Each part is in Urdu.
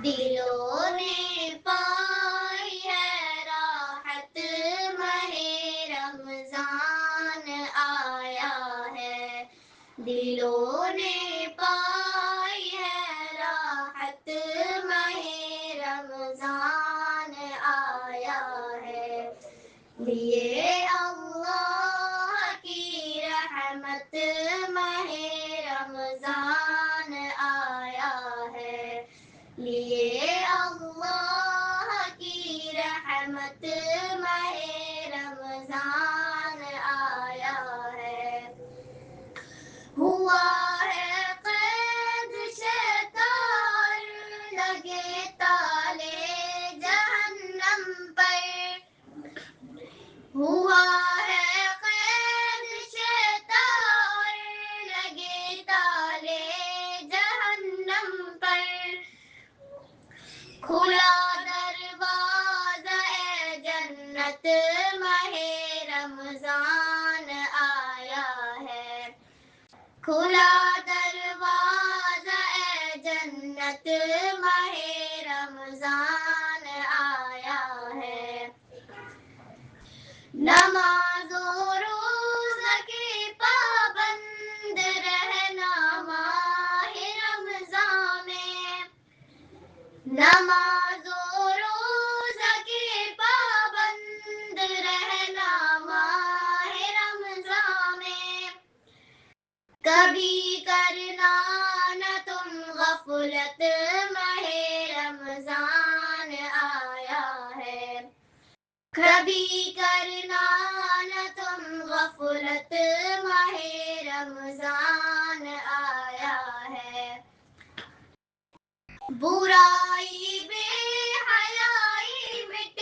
دلوں نے پائی ہے راحت ماہ رمضان آیا ہے. دلوں نے پائی ہے راحت ماہ رمضان آیا ہے. لیے اللہ کی رحمت ماہ رمضان آیا ہے. لیے اللہ کی رحمت ماہ رمضان آیا ہے. ہوا ہے قید شیطان لگے تالے جہنم پر. ہوا ہے قید شیطان لگے تالے جہنم پر. کھلا دروازہ جنت ماہ رمضان آیا ہے. کھلا دروازہ جنت ماہ رمضان آیا ہے. نماز و روزہ کے پابند رہنا ماہ رمضان میں. نماز و روزہ کے پابند رہنا ماہ رمضان میں. کبھی کرنا نہ تم غفلت ماہ رمضان آیا ہے. کبھی کرنا نہ تم غفلت ماہ رمضان آیا ہے. برائی بے حیائی مٹ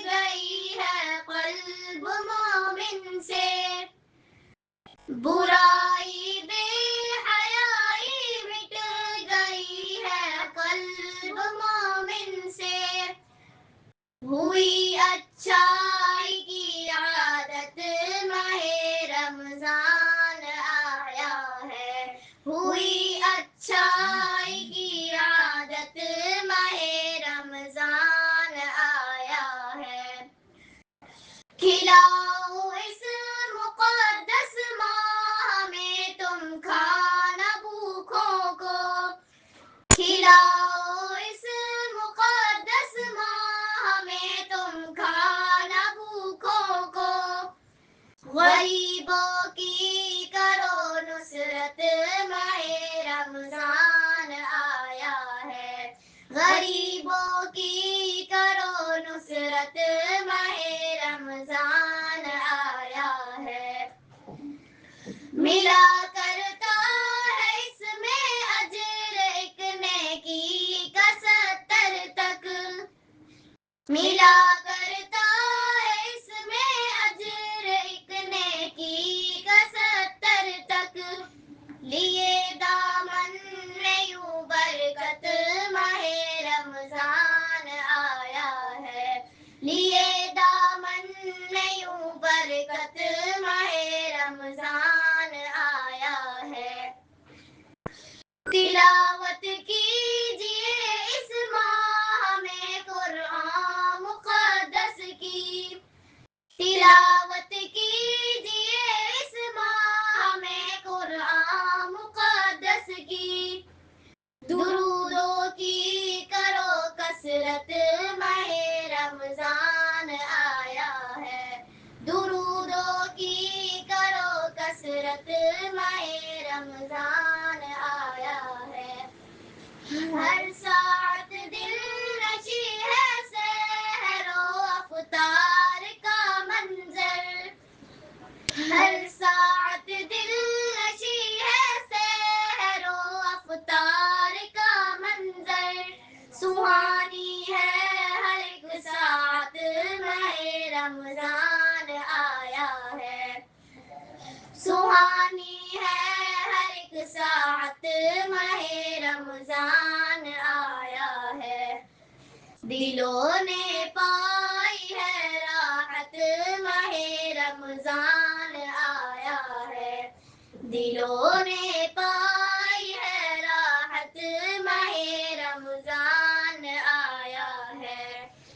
گئی ہے قلب مومن سے. برائی بے حیائی مٹ گئی ہے قلب مومن سے. ہوئی اچھائی کی عادت ماہ رمضان آیا ہے. ہوئی اچھائی کی عادت ماہ رمضان آیا ہے. کھلاؤ اس مقدس ماہ میں تم کھانا بھوکھوں کو. کھلاؤ اس مقدس ماہ میں تم کھانا بھوکھوں کو. غریبوں کی کرو نصرت ماہ رمضان آیا ہے. غریبوں کی کرو نصرت ماہ رمضان آیا ہے. ملا کرتا ہے اس میں اجر ایک نیکی کا 70 تک. ملا کرتا ہے اس میں اجر ایک نیکی کا 70 تک. لیے دامن میں یوں برکت ماہ رمضان آیا ہے. لیے دامن میں یوں برکت ماہ رمضان آیا ہے. تلاوت کیجیے اس ماہ میں قرآن مقدس کی. تلاوت کیجیے اس ماہ میں قرآن مقدس کی. درودوں کی کرو کثرت ماہ رمضان آیا ہے. درودوں کی کرو کثرت ماہ رمضان آیا ہے. ہر ساعت دل نشی ہے سحر و افطار کا منظر. ہر ساعت دل نشی ہے سحر و افطار کا منظر. سہانی ہے ہر ایک ساعت ماہ رمضان آیا ہے. سہانی ہے ہر ایک ساعت ماہ رمضان آیا ہے. دلوں نے پائی ہے راحت ماہ رمضان آیا ہے. دلوں نے پائی ہے راحت ماہ رمضان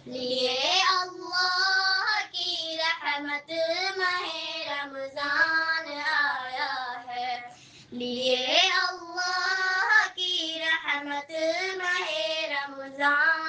لیے اللہ کی رحمت ماہ رمضان آیا ہے، لیے اللہ کی رحمت ماہ رمضان